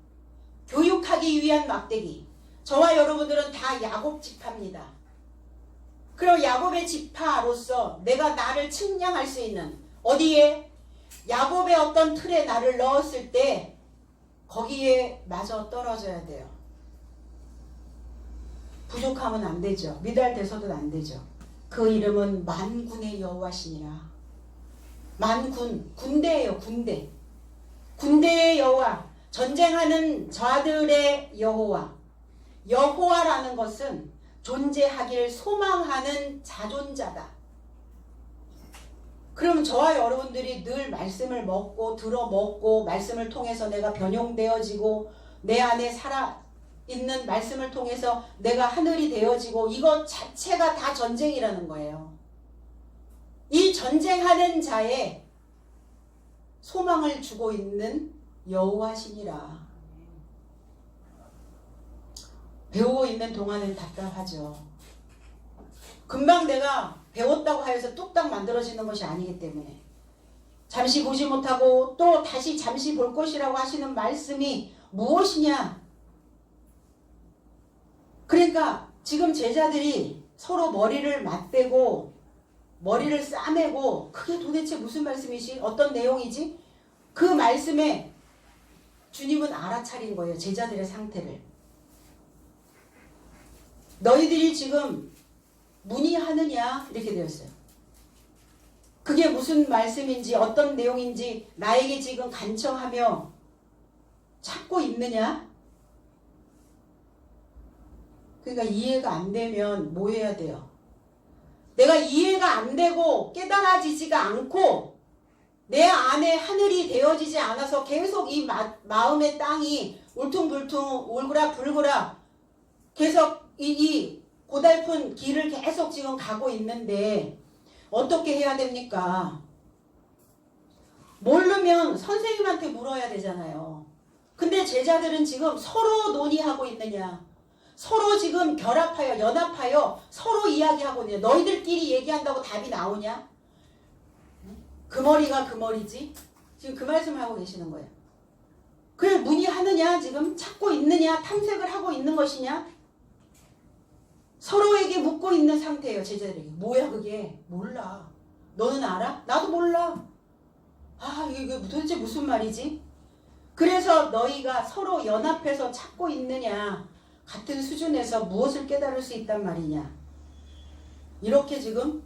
A: 교육하기 위한 막대기. 저와 여러분들은 다 야곱 지파입니다. 그럼 야곱의 지파로서 내가 나를 측량할 수 있는 어디에? 야곱의 어떤 틀에 나를 넣었을 때 거기에 마저 떨어져야 돼요. 부족하면 안 되죠. 미달돼서도 안 되죠. 그 이름은 만군의 여호와시니라. 만군, 군대예요. 군대. 군대의 여호와, 전쟁하는 자들의 여호와. 여호와라는 것은 존재하길 소망하는 자존자다. 그럼 저와 여러분들이 늘 말씀을 먹고 들어먹고 말씀을 통해서 내가 변용되어지고 내 안에 살아있는 말씀을 통해서 내가 하늘이 되어지고 이것 자체가 다 전쟁이라는 거예요. 이 전쟁하는 자의 소망을 주고 있는 여호와시니라. 배우고 있는 동안은 답답하죠. 금방 내가 배웠다고 하여서 뚝딱 만들어지는 것이 아니기 때문에 잠시 보지 못하고 또 다시 잠시 볼 것이라고 하시는 말씀이 무엇이냐. 그러니까 지금 제자들이 서로 머리를 맞대고 머리를 싸매고 그게 도대체 무슨 말씀이지? 어떤 내용이지? 그 말씀에 주님은 알아차린 거예요. 제자들의 상태를. 너희들이 지금 문의하느냐? 이렇게 되었어요. 그게 무슨 말씀인지 어떤 내용인지 나에게 지금 간청하며 찾고 있느냐? 그러니까 이해가 안 되면 뭐 해야 돼요? 내가 이해가 안 되고 깨달아지지가 않고 내 안에 하늘이 되어지지 않아서 계속 이 마음의 땅이 울퉁불퉁 울그락불그락 계속 이 고달픈 길을 계속 지금 가고 있는데 어떻게 해야 됩니까? 모르면 선생님한테 물어야 되잖아요. 근데 제자들은 지금 서로 논의하고 있느냐? 서로 지금 결합하여 연합하여 서로 이야기하고 있느냐? 너희들끼리 얘기한다고 답이 나오냐? 그 머리가 그 머리지? 지금 그 말씀하고 계시는 거예요. 그래 문의하느냐? 지금 찾고 있느냐? 탐색을 하고 있는 것이냐? 서로에게 묻고 있는 상태예요. 제자들에게. 뭐야 그게? 몰라. 너는 알아? 나도 몰라. 아 이게 도대체 무슨 말이지? 그래서 너희가 서로 연합해서 찾고 있느냐? 같은 수준에서 무엇을 깨달을 수 있단 말이냐? 이렇게 지금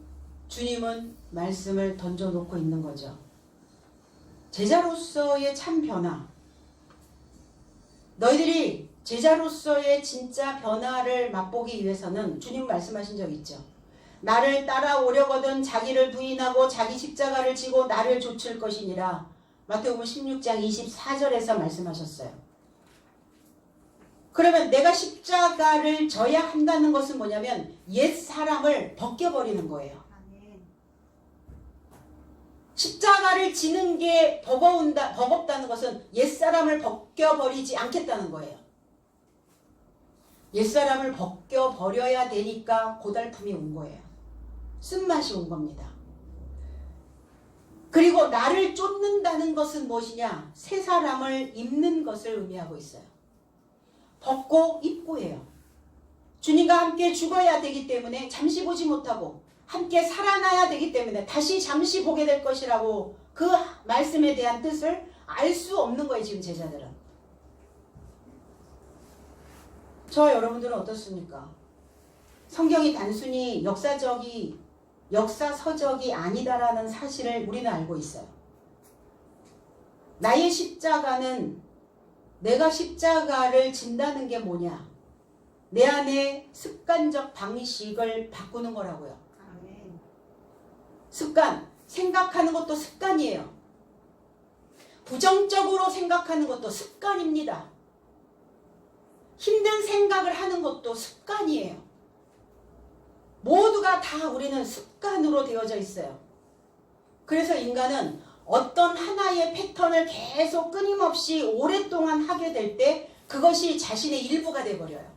A: 주님은 말씀을 던져놓고 있는 거죠. 제자로서의 참 변화. 너희들이 제자로서의 진짜 변화를 맛보기 위해서는 주님 말씀하신 적 있죠. 나를 따라오려거든 자기를 부인하고 자기 십자가를 지고 나를 좇을 것이니라. 마태복음 16장 24절에서 말씀하셨어요. 그러면 내가 십자가를 져야 한다는 것은 뭐냐면 옛 사람을 벗겨버리는 거예요. 십자가를 지는 게 버겁다는 것은 옛 사람을 벗겨버리지 않겠다는 거예요. 옛사람을 벗겨버려야 되니까 고달픔이 온 거예요. 쓴맛이 온 겁니다. 그리고 나를 쫓는다는 것은 무엇이냐? 새 사람을 입는 것을 의미하고 있어요. 벗고 입고예요. 주님과 함께 죽어야 되기 때문에 잠시 보지 못하고 함께 살아나야 되기 때문에 다시 잠시 보게 될 것이라고 그 말씀에 대한 뜻을 알 수 없는 거예요. 지금 제자들은. 저와 여러분들은 어떻습니까? 성경이 단순히 역사서적이 아니다라는 사실을 우리는 알고 있어요. 나의 십자가는 내가 십자가를 진다는 게 뭐냐? 내 안에 습관적 방식을 바꾸는 거라고요. 습관, 생각하는 것도 습관이에요. 부정적으로 생각하는 것도 습관입니다. 힘든 생각을 하는 것도 습관이에요. 모두가 다 우리는 습관으로 되어져 있어요. 그래서 인간은 어떤 하나의 패턴을 계속 끊임없이 오랫동안 하게 될 때 그것이 자신의 일부가 돼버려요.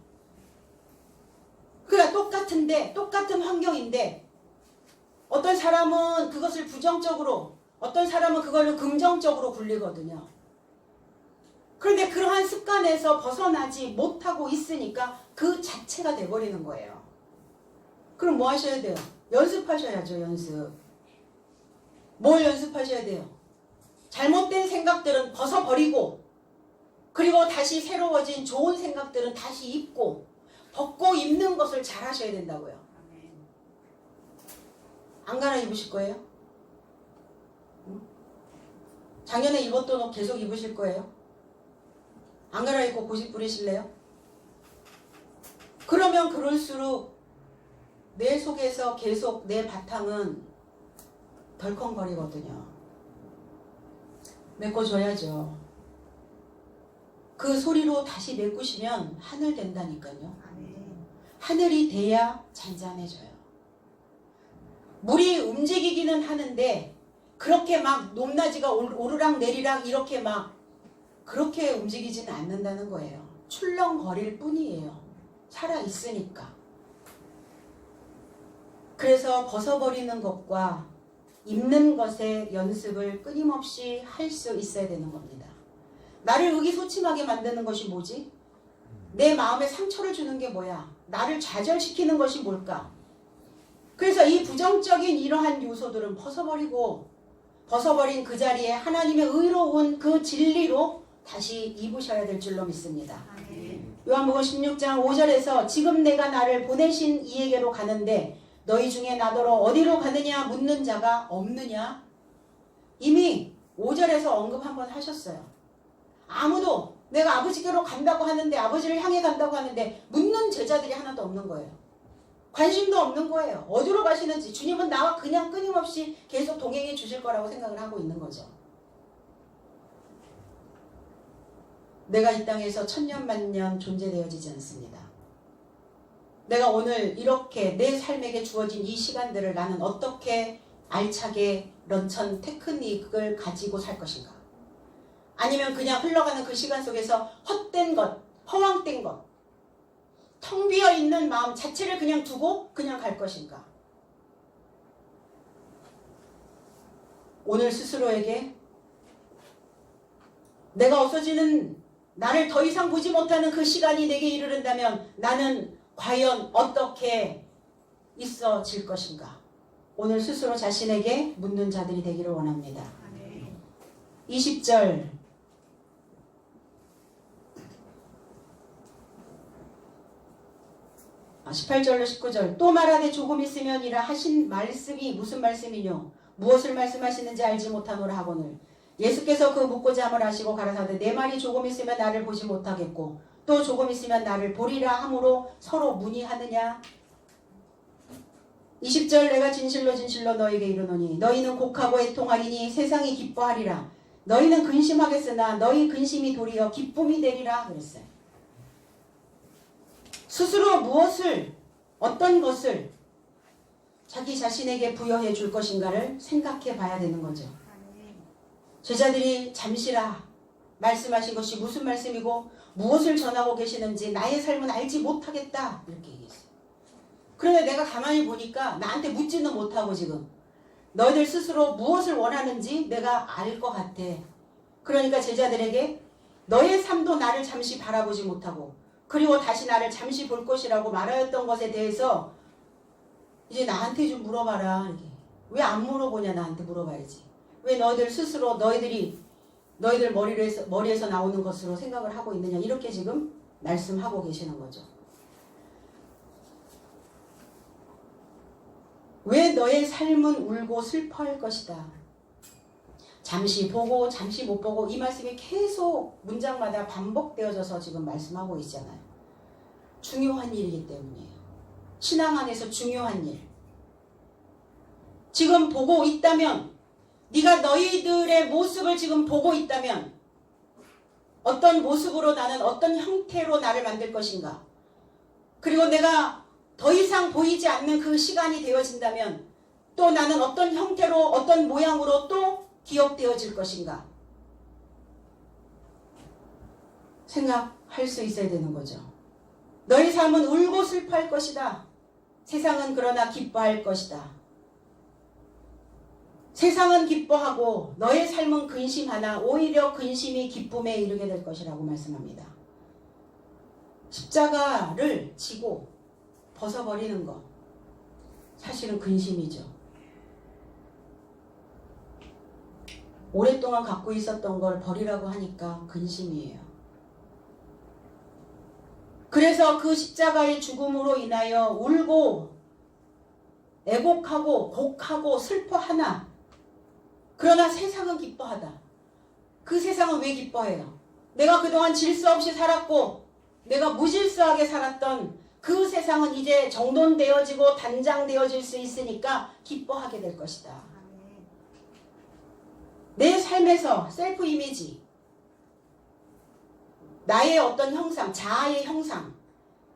A: 그러니까 다 똑같은데, 똑같은 환경인데 어떤 사람은 그것을 부정적으로, 어떤 사람은 그걸 긍정적으로 굴리거든요. 그런데 그러한 습관에서 벗어나지 못하고 있으니까 그 자체가 돼버리는 거예요. 그럼 뭐 하셔야 돼요? 연습하셔야죠. 연습. 뭘 연습하셔야 돼요? 잘못된 생각들은 벗어버리고, 그리고 다시 새로워진 좋은 생각들은 다시 입고, 벗고 입는 것을 잘 하셔야 된다고요. 안 갈아입으실 거예요? 작년에 입었던 옷 계속 입으실 거예요? 안 갈아입고 고집 부리실래요? 그러면 그럴수록 내 속에서 계속 내 바탕은 덜컹거리거든요. 메꿔줘야죠. 그 소리로 다시 메꾸시면 하늘 된다니까요. 하늘이 돼야 잔잔해져요. 물이 움직이기는 하는데 그렇게 막 높낮이가 오르락 내리락 이렇게 막 그렇게 움직이지는 않는다는 거예요. 출렁거릴 뿐이에요. 살아있으니까. 그래서 벗어버리는 것과 입는 것의 연습을 끊임없이 할 수 있어야 되는 겁니다. 나를 의기소침하게 만드는 것이 뭐지? 내 마음에 상처를 주는 게 뭐야? 나를 좌절시키는 것이 뭘까? 그래서 이 부정적인 이러한 요소들은 벗어버린 그 자리에 하나님의 의로운 그 진리로 다시 입으셔야 될 줄로 믿습니다. 요한복음 16장 5절에서 지금 내가 나를 보내신 이에게로 가는데 너희 중에 나더러 어디로 가느냐 묻는 자가 없느냐? 이미 5절에서 언급 한번 하셨어요. 아무도 내가 아버지께로 간다고 하는데, 아버지를 향해 간다고 하는데 묻는 제자들이 하나도 없는 거예요. 관심도 없는 거예요. 어디로 가시는지. 주님은 나와 그냥 끊임없이 계속 동행해 주실 거라고 생각을 하고 있는 거죠. 내가 이 땅에서 천년만년 존재되어지지 않습니다. 내가 오늘 이렇게 내 삶에게 주어진 이 시간들을 나는 어떻게 알차게 런천 테크닉을 가지고 살 것인가? 아니면 그냥 흘러가는 그 시간 속에서 헛된 것, 허황된 것, 텅 비어있는 마음 자체를 그냥 두고 그냥 갈 것인가? 오늘 스스로에게 내가 없어지는, 나를 더 이상 보지 못하는 그 시간이 내게 이르른다면 나는 과연 어떻게 있어질 것인가? 오늘 스스로 자신에게 묻는 자들이 되기를 원합니다. 20절 18절로 19절 또 말하되 조금 있으면이라 하신 말씀이 무슨 말씀이뇨? 무엇을 말씀하시는지 알지 못하노라 하거늘 예수께서 그 묻고자 함을 하시고 가라사대 내 말이 조금 있으면 나를 보지 못하겠고 또 조금 있으면 나를 보리라 함으로 서로 문의하느냐? 20절 내가 진실로 진실로 너에게 이르노니 너희는 곡하고 애통하리니 세상이 기뻐하리라. 너희는 근심하겠으나 너희 근심이 도리어 기쁨이 되리라 그랬어요. 스스로 무엇을, 어떤 것을 자기 자신에게 부여해 줄 것인가를 생각해 봐야 되는 거죠. 제자들이 잠시라 말씀하신 것이 무슨 말씀이고 무엇을 전하고 계시는지 나의 삶은 알지 못하겠다 이렇게 얘기했어요. 그런데 내가 가만히 보니까 나한테 묻지는 못하고 지금 너희들 스스로 무엇을 원하는지 내가 알 것 같아. 그러니까 제자들에게 너의 삶도 나를 잠시 바라보지 못하고 그리고 다시 나를 잠시 볼 것이라고 말하였던 것에 대해서 이제 나한테 좀 물어봐라. 왜 안 물어보냐? 나한테 물어봐야지. 왜 너희들 스스로 너희들 머리에서 나오는 것으로 생각을 하고 있느냐? 이렇게 지금 말씀하고 계시는 거죠. 왜 너의 삶은 울고 슬퍼할 것이다. 잠시 보고 잠시 못 보고 이 말씀이 계속 문장마다 반복되어져서 지금 말씀하고 있잖아요. 중요한 일이기 때문이에요. 신앙 안에서 중요한 일. 지금 보고 있다면 네가 너희들의 모습을 지금 보고 있다면 어떤 모습으로 나는 어떤 형태로 나를 만들 것인가. 그리고 내가 더 이상 보이지 않는 그 시간이 되어진다면 또 나는 어떤 형태로 어떤 모양으로 또 기억되어질 것인가. 생각할 수 있어야 되는 거죠. 너희 삶은 울고 슬퍼할 것이다. 세상은 그러나 기뻐할 것이다. 세상은 기뻐하고 너의 삶은 근심하나 오히려 근심이 기쁨에 이르게 될 것이라고 말씀합니다. 십자가를 지고 벗어버리는 것, 사실은 근심이죠. 오랫동안 갖고 있었던 걸 버리라고 하니까 근심이에요. 그래서 그 십자가의 죽음으로 인하여 울고 애곡하고 곡하고 슬퍼하나 그러나 세상은 기뻐하다. 그 세상은 왜 기뻐해요? 내가 그동안 질서 없이 살았고 내가 무질서하게 살았던 그 세상은 이제 정돈되어지고 단장되어질 수 있으니까 기뻐하게 될 것이다. 내 삶에서 셀프 이미지, 나의 어떤 형상, 자아의 형상,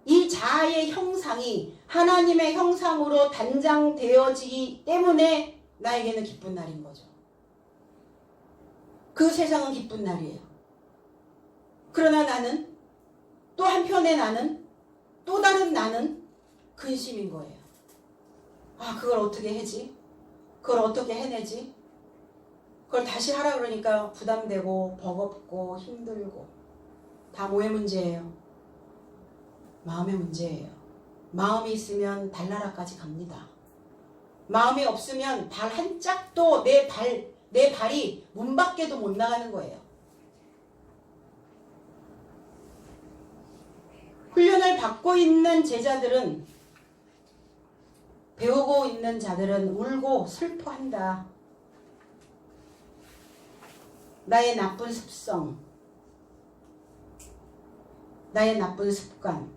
A: 이 자아의 형상이 하나님의 형상으로 단장되어지기 때문에 나에게는 기쁜 날인 거죠. 그 세상은 기쁜 날이에요. 그러나 나는 또 한편에 나는 또 다른 나는 근심인 거예요. 아, 그걸 어떻게 해지? 그걸 어떻게 해내지? 그걸 다시 하라 그러니까 부담되고 버겁고 힘들고 다 뭐의 문제예요? 마음의 문제예요. 마음이 있으면 달나라까지 갑니다. 마음이 없으면 발 한 짝도 내 발이 문 밖에도 못 나가는 거예요. 훈련을 받고 있는 제자들은, 배우고 있는 자들은 울고 슬퍼한다. 나의 나쁜 습성, 나의 나쁜 습관,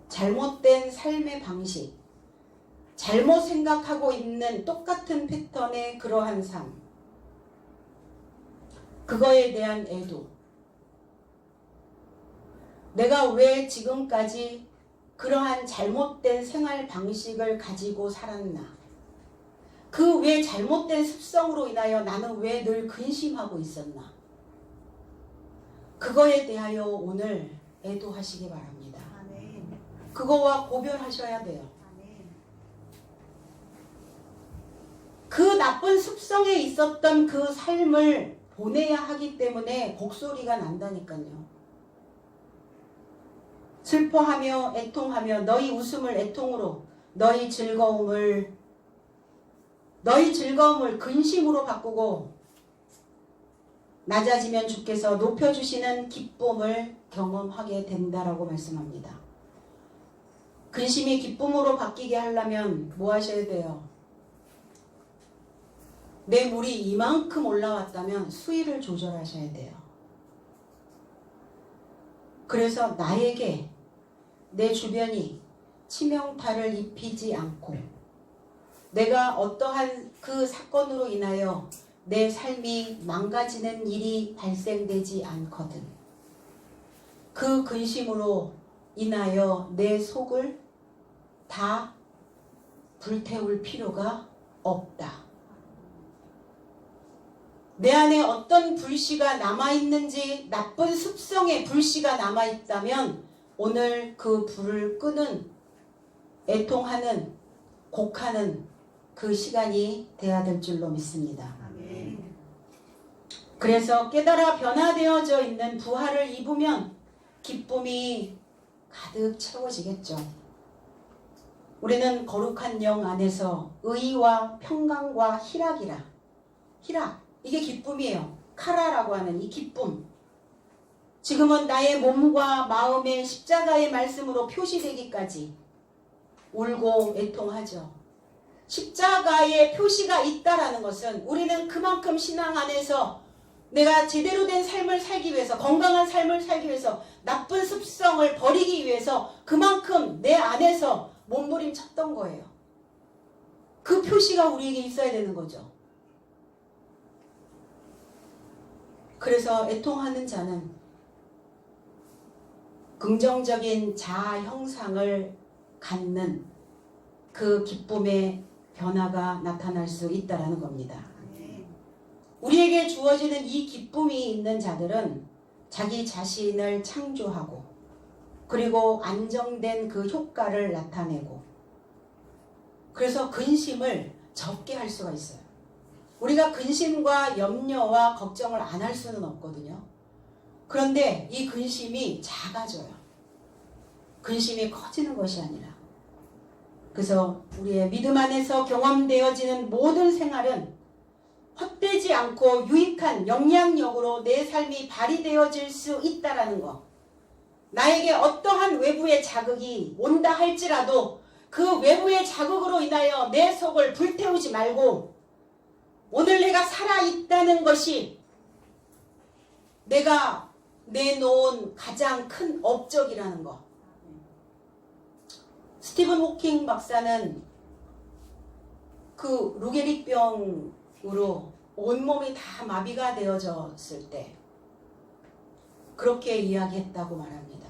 A: 잘못된 삶의 방식, 잘못 생각하고 있는 똑같은 패턴의 그러한 삶, 그거에 대한 애도, 내가 왜 지금까지 그러한 잘못된 생활 방식을 가지고 살았나, 그 왜 잘못된 습성으로 인하여 나는 왜 늘 근심하고 있었나, 그거에 대하여 오늘 애도하시기 바랍니다. 그거와 고별하셔야 돼요. 그 나쁜 습성에 있었던 그 삶을 보내야 하기 때문에 곡소리가 난다니까요. 슬퍼하며 애통하며 너희 웃음을 애통으로, 너희 즐거움을 근심으로 바꾸고 낮아지면 주께서 높여주시는 기쁨을 경험하게 된다라고 말씀합니다. 근심이 기쁨으로 바뀌게 하려면 뭐 하셔야 돼요? 내 물이 이만큼 올라왔다면 수위를 조절하셔야 돼요. 그래서 나에게 내 주변이 치명타를 입히지 않고 내가 어떠한 그 사건으로 인하여 내 삶이 망가지는 일이 발생되지 않거든. 그 근심으로 인하여 내 속을 다 불태울 필요가 없다. 내 안에 어떤 불씨가 남아있는지, 나쁜 습성의 불씨가 남아있다면 오늘 그 불을 끄는, 애통하는, 곡하는 그 시간이 돼야 될 줄로 믿습니다. 아멘. 그래서 깨달아 변화되어져 있는 부활을 입으면 기쁨이 가득 채워지겠죠. 우리는 거룩한 영 안에서 의와 평강과 희락이라. 희락, 이게 기쁨이에요. 카라라고 하는 이 기쁨. 지금은 나의 몸과 마음의 십자가의 말씀으로 표시되기까지 울고 애통하죠. 십자가의 표시가 있다라는 것은 우리는 그만큼 신앙 안에서 내가 제대로 된 삶을 살기 위해서, 건강한 삶을 살기 위해서, 나쁜 습성을 버리기 위해서 그만큼 내 안에서 몸부림쳤던 거예요. 그 표시가 우리에게 있어야 되는 거죠. 그래서 애통하는 자는 긍정적인 자아 형상을 갖는 그 기쁨의 변화가 나타날 수 있다는 겁니다. 우리에게 주어지는 이 기쁨이 있는 자들은 자기 자신을 창조하고 그리고 안정된 그 효과를 나타내고 그래서 근심을 적게 할 수가 있어요. 우리가 근심과 염려와 걱정을 안 할 수는 없거든요. 그런데 이 근심이 작아져요. 근심이 커지는 것이 아니라. 그래서 우리의 믿음 안에서 경험되어지는 모든 생활은 헛되지 않고 유익한 영향력으로 내 삶이 발휘되어질 수 있다라는 것. 나에게 어떠한 외부의 자극이 온다 할지라도 그 외부의 자극으로 인하여 내 속을 불태우지 말고 오늘 내가 살아있다는 것이 내가 내놓은 가장 큰 업적이라는 것. 스티븐 호킹 박사는 그 루게릭병으로 온몸이 다 마비가 되어졌을 때 그렇게 이야기했다고 말합니다.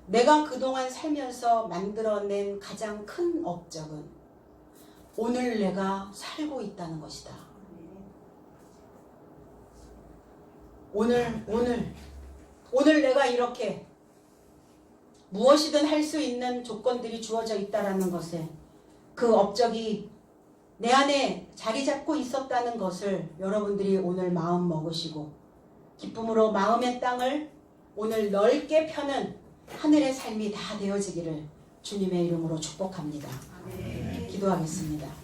A: 내가 그동안 살면서 만들어낸 가장 큰 업적은 오늘 내가 살고 있다는 것이다. 오늘 내가 이렇게 무엇이든 할 수 있는 조건들이 주어져 있다는 것에 그 업적이 내 안에 자리 잡고 있었다는 것을 여러분들이 오늘 마음 먹으시고 기쁨으로 마음의 땅을 오늘 넓게 펴는 하늘의 삶이 다 되어지기를 주님의 이름으로 축복합니다. 기도하겠습니다.